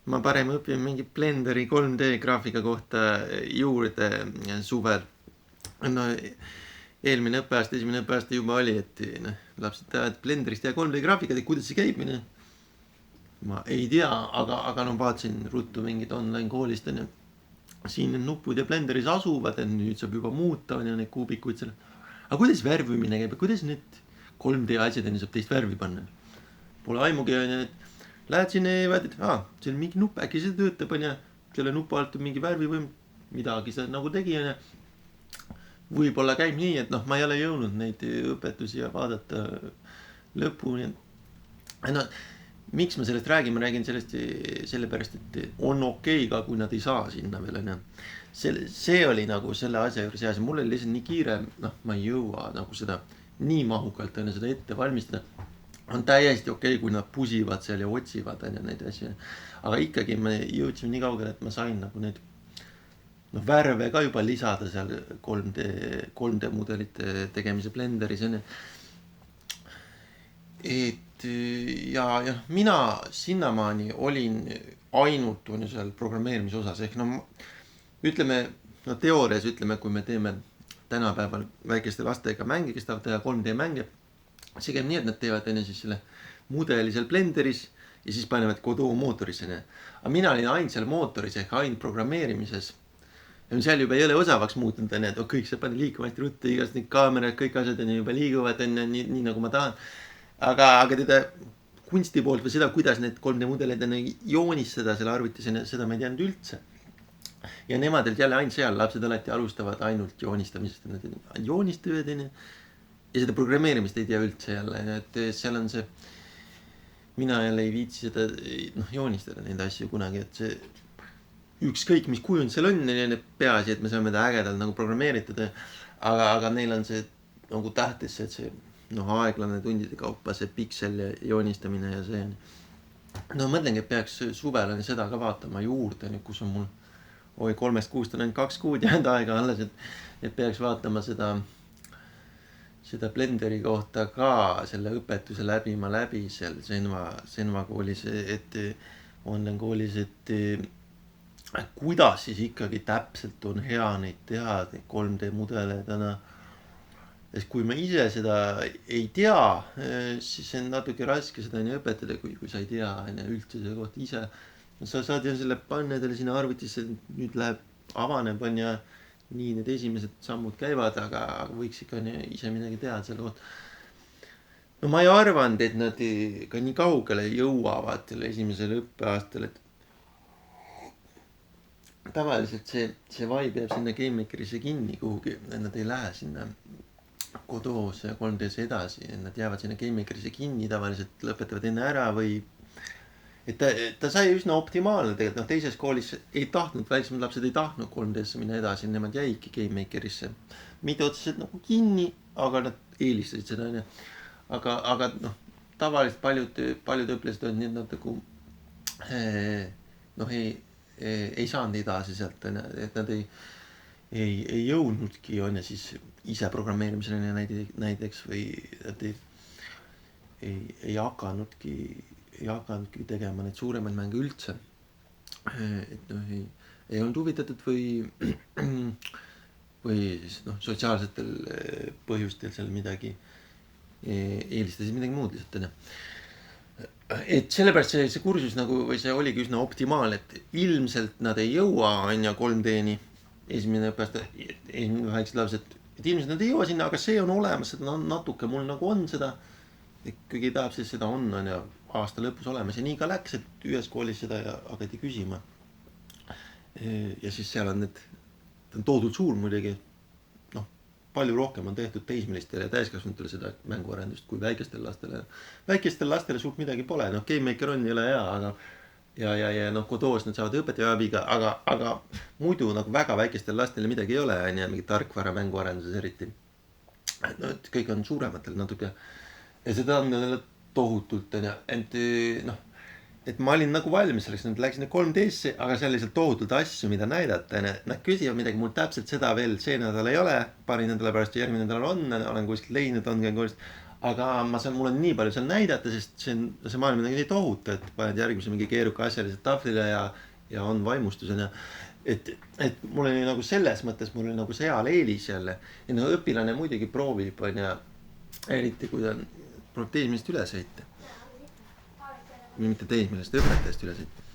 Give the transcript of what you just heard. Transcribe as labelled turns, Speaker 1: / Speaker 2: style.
Speaker 1: ma parem õpin mingi Blenderi 3D graafika kohta juurde suvel. No eelmine õppeaasta, esimene õppeaasta juba oli, et noh, lapsed teavad Blenderist ja 3D graafikat, et kuidas see käib, noh. Ma ei tea, aga no vaatasin ruttu mingid online koolist, on ju. Siin need nupud ja Blenderis asuvad, et nüüd saab juba muuta, on ju, neid kuubikuid seal. Aga kuidas värvimine käib, kuidas need 3D asjad on ju saab teist värvi panna? Pole aimugi, on ju, et lähed sinna ja vaatad, see on mingi nupp, äkki see töötab, on ju. Selle nupu alt on mingi värvivõim, midagi see nagu tegi, on ju. Võib-olla käib nii, et noh, ma ei ole jõudnud neid õpetusi ja vaadata lõpuni. No, miks ma sellest räägin? Ma räägin sellest sellepärast, et on okei ka, kui nad ei saa sinna veel, on ju. See oli nagu selle asja juures hea, mul oli lihtsalt nii kiire, noh, ma ei jõua nagu seda nii mahukalt, on ju, seda ette valmistada. On täiesti okei, kui nad pusivad seal ja otsivad, on ju, neid asju. Aga ikkagi me jõudsime nii kaugele, et ma sain nagu neid värve ka juba lisada seal 3D mudelite tegemise Blenderis, on ju. Et ja mina sinnamaani olin ainult on ju seal programmeerimise osas, ehk ütleme, teoorias ütleme, kui me teeme tänapäeval väikeste lastega mänge, kes tahavad teha 3D mänge, see käib nii, et nad teevad enne siis selle mudeli seal Blenderis ja siis panevad Godot mootorisse. Aga mina olin ainult seal mootoris ehk ainult programmeerimises. Ja seal juba ei ole osavaks muutunud, et kõik see pani liikuma hästi ruttu, igast need kaamerad, kõik asjad juba liiguvad nii nagu ma tahan. Aga teda kunsti poolt või seda, kuidas need 3D mudelid joonistada selle arvutis, seda ma ei teadnud üldse. Ja nemadelt jälle ainult seal lapsed alati alustavad ainult joonistamisest, nad joonistavad ja seda programmeerimist ei tea üldse jälle, et seal on see, mina jälle ei viitsi seda joonistada neid asju kunagi, et see ükskõik mis kujund seal on, peaasi, et me saame ta ägedalt nagu programmeeritud, aga neil on see nagu tähtis, et see aeglane tundide kaupa, see piksel ja joonistamine ja see. No mõtlengi, et peaks suvel seda ka vaatama juurde, kus on mul 3 kuust on ainult 2 kuud jäänud aega alles, et peaks vaatama seda Blenderi kohta ka selle õpetuse läbima läbi seal Senva koolis, et online koolis, et kuidas siis ikkagi täpselt on hea neid teha, neid 3D mudele täna. Sest kui ma ise seda ei tea, siis on natuke raske seda õpetada, kui sa ei tea üldse selle kohta ise. Sa saad selle panna talle sinna arvutisse, nüüd läheb avaneb ja nii need esimesed sammud käivad, aga võiks ikka ise midagi teha selle kohta. No ma ei arvanud, et nad ka nii kaugele jõuavad selle esimesel õppeaastal, et tavaliselt see vibe jääb sinna GameMakerisse kinni kuhugi, et nad ei lähe sinna Godot's ja 3D's edasi, nad jäävad sinna GameMakerisse kinni, tavaliselt lõpetavad enne ära või et ta sai üsna optimaalne tegelikult, teises koolis ei tahtnud, väiksemad lapsed ei tahtnud 3D'sse minna edasi, nemad jäidki GameMakerisse. Mitte otseselt nagu kinni, aga nad eelistasid seda, aga tavaliselt paljud õpilased on nii nagu ei saanud edasi sealt, et nad ei jõudnudki siis ise programmeerimisele näiteks või nad ei hakanudki tegema neid suuremaid mänge üldse. Et ei olnud huvitatud või sotsiaalsetel põhjustel seal midagi eelistasid midagi muud lihtsalt. Et sellepärast see kursus või see oligi üsna optimaalne, et ilmselt nad ei jõua 3D-ni esimene õppeaasta, väiksed lapsed, et ilmselt nad ei jõua sinna, aga see on olemas, seda natuke mul on seda, ikkagi tahab siis seda on ja aasta lõpus olemas ja nii ka läks, et ühes koolis seda hakati küsima. Ja siis seal on toodud suur muidugi, palju rohkem on tehtud teismelistele ja täiskasvanutele seda mänguarendust kui väikestel lastele. Väikestel lastele suurt midagi pole, GameMaker on ei ole hea, ja Godot's nad saavad õpetaja abiga, aga muidu väga väikestel lastele midagi ei ole, mingi tarkvara mänguarenduses eriti. Et kõik on suurematel natuke ja seda on tohutult, et ma olin valmis selleks, nad läksin 3D'sse, aga seal lihtsalt tohutult asju, mida näidata. Nad küsivad midagi, mul täpselt seda veel see nädal ei ole, paari nädala pärast ja järgmine nädal olen kuskilt leidnud, aga mul on nii palju seal näidata, sest see maailm on nii tohutu, et paned järgmise mingi keeruka asja lihtsalt tahvlile ja on vaimustusena. Et mul oli nagu selles mõttes, mul oli nagu seal eelis jälle. Ja no õpilane muidugi proovib, on ja eriti kui ta proovib teismelist üle sõita. Mitte teismelist, õpetajast üle sõita.